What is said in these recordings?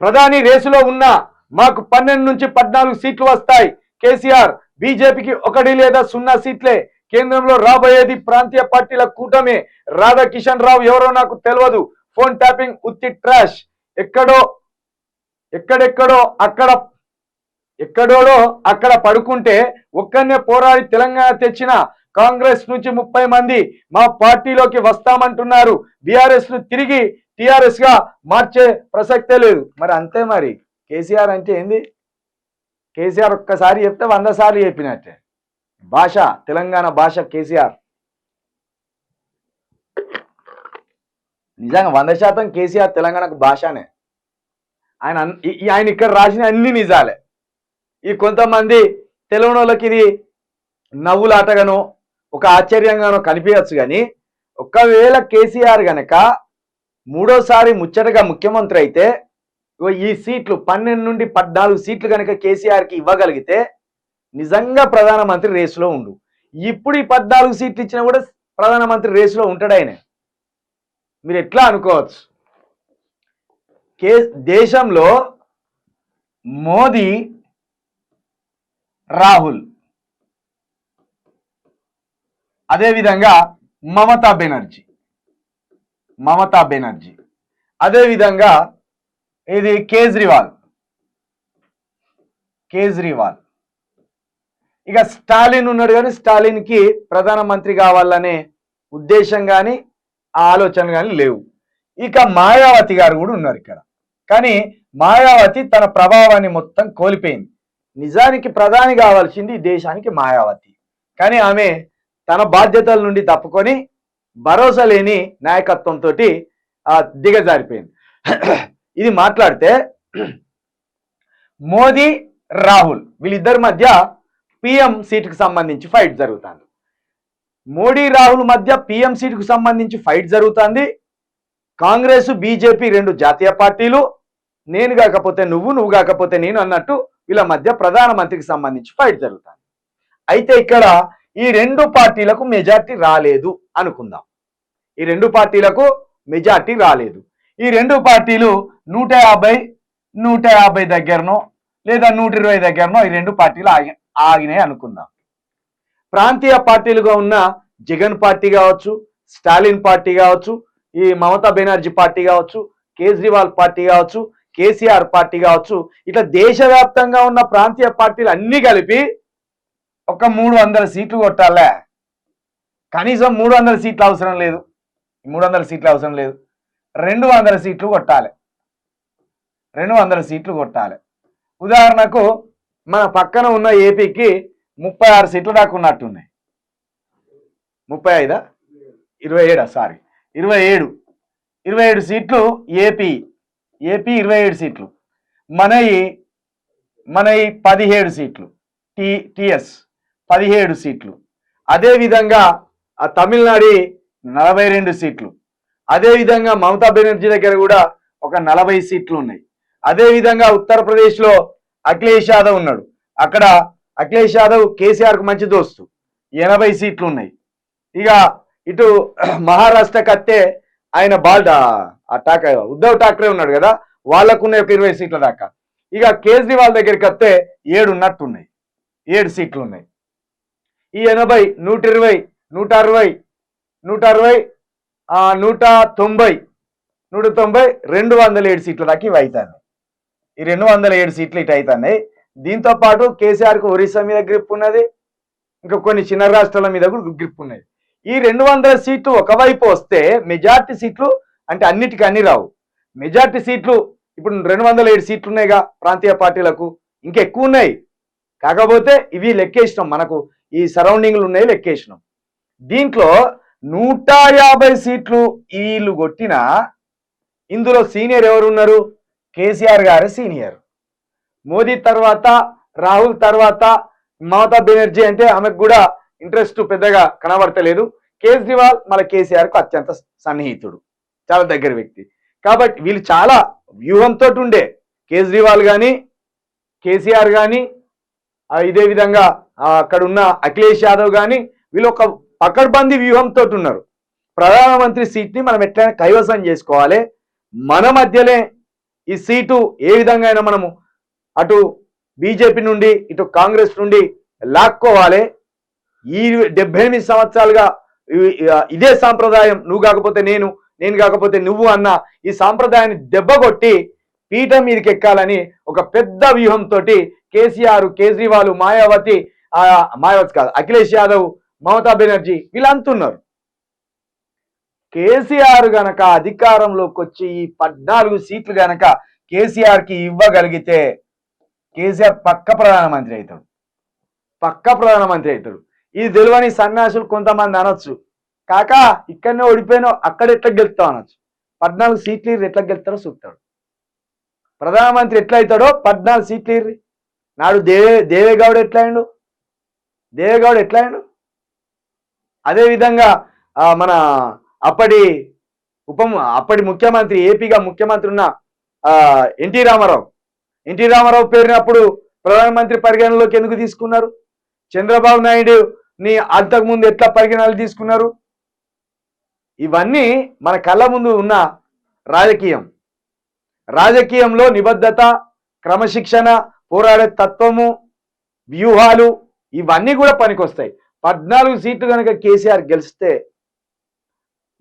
ప్రధాని రేసులో ఉన్నా మాకు 12 నుంచి 14 సీట్లు వస్తాయి. కేసీఆర్ బీజేపీకి 1 లేదా 0 సీట్లే. కేంద్రంలో రాబోయేది ప్రాంతీయ పార్టీల కూటమే. రాధాకిషన్ రావు ఎవరో నాకు తెలియదు. ఫోన్ ట్యాపింగ్ ఉత్తి ట్రాష్. ఎక్కడెక్కడో అక్కడ పడుకుంటే ఒక్కనే పోరాడి తెలంగాణ తెచ్చిన కాంగ్రెస్ నుంచి 30 మంది మా పార్టీలోకి వస్తామంటున్నారు. బీఆర్ఎస్ ను తిరిగి టీఆర్ఎస్ గా మార్చే ప్రసక్తే లేదు. మరి అంతే. మరి కేసీఆర్ అంటే ఏంది? కేసీఆర్ ఒక్కసారి చెప్తే 100 సార్లు చెప్పినట్టే. భాష, తెలంగాణ భాష కేసీఆర్. నిజంగా 100% కేసీఆర్ తెలంగాణకు భాషనే. ఆయన ఇక్కడ రాసిన అన్ని నిజాలే. ఈ కొంతమంది తెలియని వాళ్ళకి ఇది నవ్వులాటగానో ఒక ఆశ్చర్యంగానో కనిపించచ్చు. కానీ ఒకవేళ కేసీఆర్ గనక 3వ సారి ముచ్చటగా ముఖ్యమంత్రి అయితే ఈ సీట్లు 12 నుండి 14 సీట్లు కనుక కేసీఆర్కి ఇవ్వగలిగితే నిజంగా ప్రధానమంత్రి రేసులో ఉండు. ఇప్పుడు ఈ 14 సీట్లు ఇచ్చినా కూడా ప్రధానమంత్రి రేసులో ఉంటాడు ఆయన. మీరు ఎట్లా అనుకోవచ్చు? దేశంలో మోదీ, రాహుల్, అదేవిధంగా మమతా బెనర్జీ, అదేవిధంగా ఇది కేజ్రీవాల్, ఇక స్టాలిన్ ఉన్నాడు. కానీ స్టాలిన్కి ప్రధానమంత్రి కావాలనే ఉద్దేశం కానీ ఆ ఆలోచన కానీ లేవు. ఇక మాయావతి గారు కూడా ఉన్నారు ఇక్కడ. కానీ మాయావతి తన ప్రభావాన్ని మొత్తం కోల్పోయింది. నిజానికి ప్రధాని కావాల్సింది దేశానికి మాయావతి. కానీ ఆమె తన బాధ్యతల నుండి తప్పుకొని భరోసా లేని నాయకత్వంతో దిగజారిపోయింది. ఇది మాట్లాడితే మోదీ, రాహుల్ వీళ్ళిద్దరి మధ్య పిఎం సీటుకు సంబంధించి ఫైట్ జరుగుతుంది. మోడీ, రాహుల్ మధ్య పిఎం సీటుకు సంబంధించి ఫైట్ జరుగుతుంది. కాంగ్రెస్, బీజేపీ 2 జాతీయ పార్టీలు, నేను కాకపోతే నువ్వు, నువ్వు కాకపోతే నేను అన్నట్టు వీళ్ళ మధ్య ప్రధానమంత్రికి సంబంధించి ఫైట్ జరుగుతుంది. అయితే ఇక్కడ ఈ 2 పార్టీలకు మెజార్టీ రాలేదు అనుకుందాం. ఈ 2 పార్టీలకు మెజార్టీ రాలేదు. ఈ 2 పార్టీలు 150 దగ్గరనో లేదా 120 దగ్గరనో ఈ 2 పార్టీలు ఆగినాయి అనుకుందాం. ప్రాంతీయ పార్టీలుగా ఉన్న జగన్ పార్టీ కావచ్చు, స్టాలిన్ పార్టీ కావచ్చు, ఈ మమతా బెనర్జీ పార్టీ కావచ్చు, కేజ్రీవాల్ పార్టీ కావచ్చు, కేసీఆర్ పార్టీ కావచ్చు, ఇట్లా దేశవ్యాప్తంగా ఉన్న ప్రాంతీయ పార్టీలు అన్ని కలిపి ఒక 300 సీట్లు కొట్టాలే. కనీసం 300 సీట్లు అవసరం లేదు. 300 సీట్లు అవసరం లేదు. 200 సీట్లు కొట్టాలి. 200 సీట్లు కొట్టాలి. ఉదాహరణకు మన పక్కన ఉన్న ఏపీకి 36 సీట్లు దాకా ఉన్నట్టున్నాయి. 35 27 సారీ 27 సీట్లు ఏపీ 27 సీట్లు. మనయి 17 సీట్లు. టిఎస్ 17 సీట్లు. అదేవిధంగా తమిళనాడు 42 సీట్లు. అదేవిధంగా మమతా బెనర్జీ దగ్గర కూడా ఒక 40 సీట్లు ఉన్నాయి. అదేవిధంగా ఉత్తరప్రదేశ్లో అఖిలేష్ యాదవ్ ఉన్నాడు. అక్కడ అఖిలేష్ యాదవ్ కేసీఆర్కు మంచి దోస్తు, 80 సీట్లు ఉన్నాయి. ఇక ఇటు మహారాష్ట్రకి వస్తే ఆయన ఉద్ధవ్ ఠాక్రే ఉన్నాడు కదా, వాళ్ళకున్న ఒక 20 సీట్ల దాకా. ఇక కేజ్రీవాల్ దగ్గరికి వస్తే 7 ఉన్నట్టున్నాయి. 7 సీట్లు ఉన్నాయి. ఈ 80, 120, 160, 190, 207 సీట్ల దాకా ఇవి అవుతాయి. ఈ 207 సీట్లు ఇటు అవుతున్నాయి. దీంతో పాటు కేసీఆర్కు ఒరిస్సా మీద గ్రిప్ ఉన్నది, ఇంకా కొన్ని చిన్న రాష్ట్రాల మీద కూడా గ్రిప్ ఉన్నది. ఈ 200 సీట్లు ఒకవైపు వస్తే మెజార్టీ సీట్లు అంటే అన్నిటికీ అన్ని రావు. మెజార్టీ సీట్లు ఇప్పుడు 207 సీట్లు ఉన్నాయిగా ప్రాంతీయ పార్టీలకు, ఇంకా ఎక్కువ ఉన్నాయి. కాకపోతే ఇవి లెక్కేసినాం, మనకు ఈ సరౌండింగ్లు ఉన్నాయి లెక్కేసినాం. దీంట్లో 150 సీట్లు వీళ్ళు కొట్టినా ఇందులో సీనియర్ ఎవరు ఉన్నారు? కేసీఆర్ గారే సీనియర్. మోదీ తర్వాత, రాహుల్ తర్వాత మమతా బెనర్జీ అంటే ఆమెకు కూడా ఇంట్రెస్ట్ పెద్దగా కనబడతలేదు. కేజ్రీవాల్ మన కేసీఆర్కు అత్యంత సన్నిహితుడు, చాలా దగ్గర వ్యక్తి. కాబట్టి వీళ్ళు చాలా వ్యూహంతో ఉండే, కేజ్రీవాల్ కానీ కేసీఆర్ కానీ ఇదే విధంగా అక్కడ ఉన్న అఖిలేష్ యాదవ్ కానీ వీళ్ళు ఒక పకడ్బందీ వ్యూహంతో ఉన్నారు. ప్రధానమంత్రి సీట్ని మనం ఎట్లయినా కైవసం చేసుకోవాలి, మన మధ్యనే ఈ సీటు ఏ విధంగా అయినా మనము అటు బీజేపీ నుండి ఇటు కాంగ్రెస్ నుండి లాక్కోవాలి. ఈ 78 సంవత్సరాలుగా ఇదే సాంప్రదాయం, నువ్వు కాకపోతే నేను, నేను కాకపోతే నువ్వు అన్న ఈ సాంప్రదాయాన్ని దెబ్బకొట్టి పీఠం మీదకి ఎక్కాలని ఒక పెద్ద వ్యూహంతో కేసీఆర్, కేజ్రీవాల్, మాయావతి కాదు అఖిలేష్ యాదవ్, మమతా బెనర్జీ వీళ్ళంతున్నారు. కేసీఆర్ గనక అధికారంలోకి వచ్చి ఈ 14 సీట్లు గనక కేసీఆర్కి ఇవ్వగలిగితే కేసీఆర్ పక్క ప్రధానమంత్రి అవుతాడు, పక్క ప్రధానమంత్రి అవుతాడు. ఇది తెలియని సన్యాసులు కొంతమంది అనొచ్చు, కాకా ఇక్కడనే ఓడిపోయినావు అక్కడ ఎట్లా గెలుస్తావు అనొచ్చు. 14 సీట్లు ఎట్లా గెలుస్తాడో చూస్తాడు. ప్రధానమంత్రి ఎట్లా అవుతాడో 14 సీట్లు నాడు దేవేగౌడ ఎట్లా అయిండు, దేవేగౌడ ఎట్లా అయిండు. అదేవిధంగా మన అప్పటి ముఖ్యమంత్రి, ఏపీగా ముఖ్యమంత్రి ఉన్న ఎన్టీ రామారావు పేరినప్పుడు ప్రధానమంత్రి పరిగణలోకి ఎందుకు తీసుకున్నారు? చంద్రబాబు నాయుడుని అంతకుముందు ఎట్లా పరిగణనలు తీసుకున్నారు? ఇవన్నీ మన కళ్ళ ముందు ఉన్న రాజకీయంలో నిబద్ధత, క్రమశిక్షణ, పోరాడే తత్వము, వ్యూహాలు ఇవన్నీ కూడా పనికొస్తాయి. 14 సీట్లు కనుక కేసీఆర్ గెలిస్తే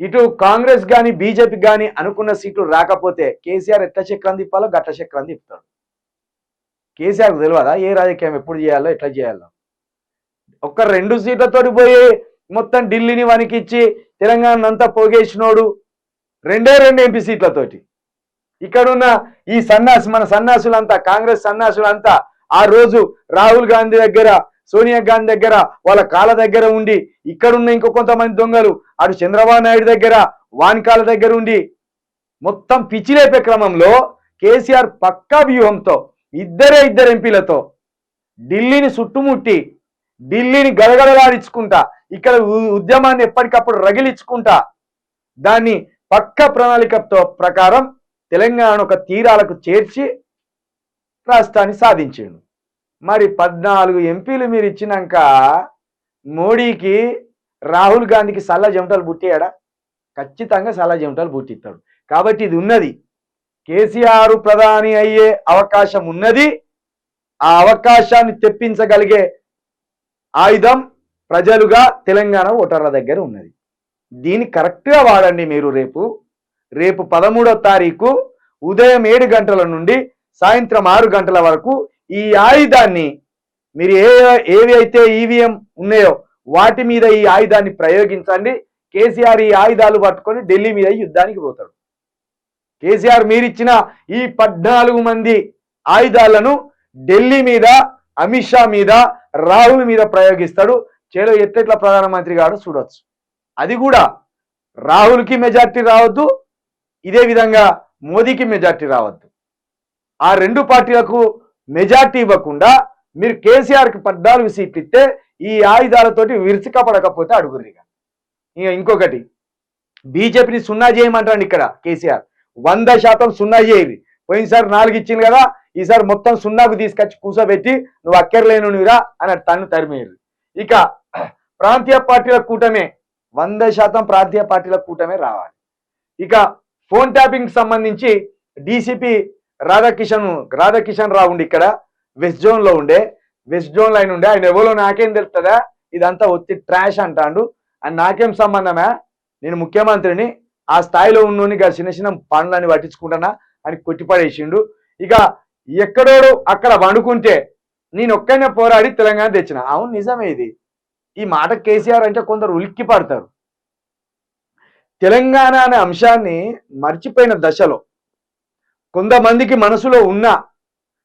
ఇటు కాంగ్రెస్ కానీ బీజేపీ కానీ అనుకున్న సీట్లు రాకపోతే కేసీఆర్ ఎట్లా చక్రం తిప్పాలో గట్ల చక్రం తిప్పుతాడు. కేసీఆర్కు తెలియదా ఏ రాజకీయం ఎప్పుడు చేయాలో ఎట్లా చేయాలో? ఒక్క 2 సీట్లతోటి పోయి మొత్తం ఢిల్లీని వణికిచ్చి తెలంగాణ అంతా పోగేసినోడు 2 ఎంపీ సీట్లతోటి. ఇక్కడున్న ఈ మన సన్నాసులంతా, కాంగ్రెస్ సన్నాసులంతా ఆ రోజు రాహుల్ గాంధీ దగ్గర, సోనియా గాంధీ దగ్గర, వాళ్ళ కాళ్ళ దగ్గర ఉండి, ఇక్కడున్న ఇంకో కొంతమంది దొంగలు అటు చంద్రబాబు నాయుడు దగ్గర, వాని కాళ్ళ దగ్గర ఉండి మొత్తం పిచ్చిలేపే క్రమంలో కేసీఆర్ పక్కా వ్యూహంతో ఇద్దరు ఎంపీలతో ఢిల్లీని చుట్టుముట్టి, ఢిల్లీని గడగడలాడించుకుంటా, ఇక్కడ ఉద్యమాన్ని ఎప్పటికప్పుడు రగిలించుకుంటా దాన్ని పక్క ప్రణాళికతో ప్రకారం తెలంగాణ ఒక తీరాలకు చేర్చి రాష్ట్రాన్ని సాధించాడు. మరి 14 ఎంపీలు మీరు ఇచ్చినాక మోడీకి, రాహుల్ గాంధీకి సల్ల చెమటలు పుట్టాడా? ఖచ్చితంగా సల్ల చెమటలు పుట్టిస్తాడు. కాబట్టి ఇది ఉన్నది, కేసీఆర్ ప్రధాని అయ్యే అవకాశం ఉన్నది. ఆ అవకాశాన్ని తెప్పించగలిగే ఆయుధం ప్రజలుగా తెలంగాణ ఓటర్ల దగ్గర ఉన్నది. దీన్ని కరెక్ట్గా వాడండి. మీరు రేపు 13వ తారీఖు ఉదయం 7 గంటల నుండి సాయంత్రం 6 గంటల వరకు ఈ ఆయుధాన్ని మీరు ఏవి అయితే ఈవీఎం ఉన్నాయో వాటి మీద ఈ ఆయుధాన్ని ప్రయోగించండి. కేసీఆర్ ఈ ఆయుధాలు పట్టుకొని ఢిల్లీ మీద యుద్ధానికి పోతాడు. కేసీఆర్ మీరిచ్చిన ఈ 14 మంది ఆయుధాలను ఢిల్లీ మీద, అమిత్ షా మీద, రాహుల్ మీద ప్రయోగిస్తాడు. చేలో ఎట్లెట్లా ప్రధానమంత్రి కాడు చూడొచ్చు. అది కూడా రాహుల్కి మెజార్టీ రావద్దు, ఇదే విధంగా మోదీకి మెజార్టీ రావద్దు. ఆ 2 పార్టీలకు మెజార్టీ ఇవ్వకుండా మీరు కేసీఆర్కి 14 సీట్లు ఇస్తే ఈ ఆయుధాలతోటి విరుచుకపడకపోతే అడుగురిగా. ఇంకొకటి, బీజేపీని సున్నా చేయమంటాడు ఇక్కడ కేసీఆర్. 100% సున్నా చేయరు. పోయినసారి 4 ఇచ్చింది కదా, ఈసారి మొత్తం సున్నాకు తీసుకొచ్చి కూర్చోబెట్టి నువ్వు అక్కర్లేనురా అని తరిమేరు. ఇక ప్రాంతీయ పార్టీల కూటమే, 100% ప్రాంతీయ పార్టీల కూటమే రావాలి. ఇక ఫోన్ ట్యాపింగ్ సంబంధించి డీసీపీ రాధాకిషన్ రావు ఉండి ఇక్కడ వెస్ట్ జోన్ లైన్ ఉండే ఆయన ఎవరో నాకేం తెలుస్తుందా, ఇదంతా ఒత్తి ట్రాష్ అంటాడు. అని నాకేం సంబంధమే, నేను ముఖ్యమంత్రిని, ఆ స్థాయిలో ఉన్నోని చిన్న పనులని పట్టించుకుంటానా అని కొట్టిపడేసిండు. ఇక ఎక్కడోడు అక్కడ వండుకుంటే నేను ఒక్కనే పోరాడి తెలంగాణ తెచ్చిన. అవును నిజమే ఇది. ఈ మాట కేసీఆర్ అంటే కొందరు ఉలిక్కి పడతారు. తెలంగాణ అనే అంశాన్ని మర్చిపోయిన దశలో కొంతమందికి మనసులో ఉన్న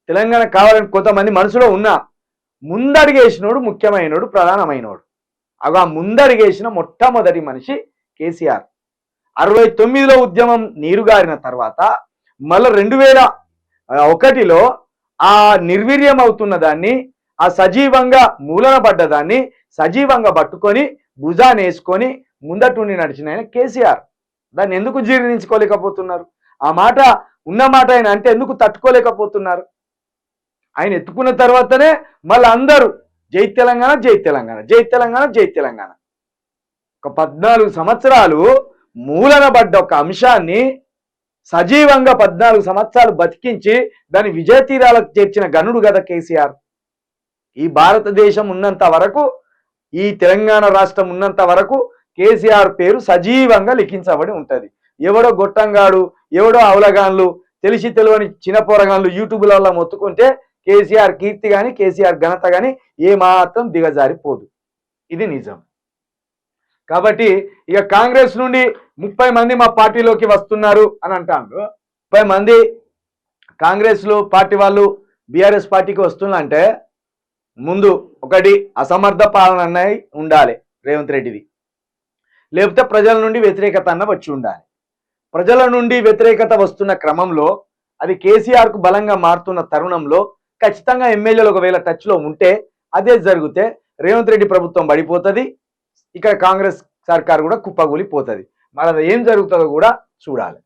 తెలంగాణ కావాలని కొంతమంది మనసులో ఉన్న ముందడిగేసినోడు ముఖ్యమైనోడు, ప్రధానమైనోడు. ఆ ముందడిగేసిన మొట్టమొదటి మనిషి కేసీఆర్. 69లో ఉద్యమం నీరుగారిన తర్వాత మళ్ళీ 2001లో ఆ నిర్వీర్యం అవుతున్న దాన్ని, ఆ సజీవంగా మూలన పడ్డదాన్ని సజీవంగా పట్టుకొని భుజాన్ని వేసుకొని ముందటుండి నడిచిన ఆయన కేసీఆర్. దాన్ని ఎందుకు జీర్ణించుకోలేకపోతున్నారు? ఆ మాట ఉన్న మాట ఆయన అంటే ఎందుకు తట్టుకోలేకపోతున్నారు? ఆయన ఎత్తుకున్న తర్వాతనే మళ్ళీ అందరూ జై తెలంగాణ, జై తెలంగాణ, జై తెలంగాణ, జై తెలంగాణ. ఒక 14 సంవత్సరాలు మూలన పడ్డ ఒక అంశాన్ని సజీవంగా 14 సంవత్సరాలు బతికించి దాని విజయ తీరాలకు చేర్చిన గనుడు కదా కేసీఆర్. ఈ భారతదేశం ఉన్నంత వరకు, ఈ తెలంగాణ రాష్ట్రం ఉన్నంత వరకు కేసీఆర్ పేరు సజీవంగా లిఖించబడి ఉంటది. ఎవడో గొట్టంగాడు, ఎవడో అవలగాన్లు, తెలిసి తెలియని చిన్న పోరగాన్లు యూట్యూబ్లలో మొత్తుకుంటే కేసీఆర్ కీర్తి కానీ కేసీఆర్ ఘనత కానీ ఏమాత్రం దిగజారిపోదు. ఇది నిజం. కాబట్టి ఇక కాంగ్రెస్ నుండి 30 మంది మా పార్టీలోకి వస్తున్నారు అని అంటారు. 30 మంది కాంగ్రెస్ లో పార్టీ వాళ్ళు బీఆర్ఎస్ పార్టీకి వస్తున్నారంటే ముందు ఒకటి అసమర్థ పాలన అన్నది ఉండాలి రేవంత్ రెడ్డిది, లేకపోతే ప్రజల నుండి వ్యతిరేకత అన్న వచ్చి ఉండాలి. ప్రజల నుండి వ్యతిరేకత వస్తున్న క్రమంలో అది కేసీఆర్ కు బలంగా మారుతున్న తరుణంలో ఖచ్చితంగా ఎమ్మెల్యేలు ఒకవేళ టచ్ లో ఉంటే అదే జరిగితే రేవంత్ రెడ్డి ప్రభుత్వం పడిపోతుంది, ఇక్కడ కాంగ్రెస్ సర్కార్ కూడా కుప్పగూలిపోతుంది. మరి అది ఏం జరుగుతుందో కూడా చూడాలి.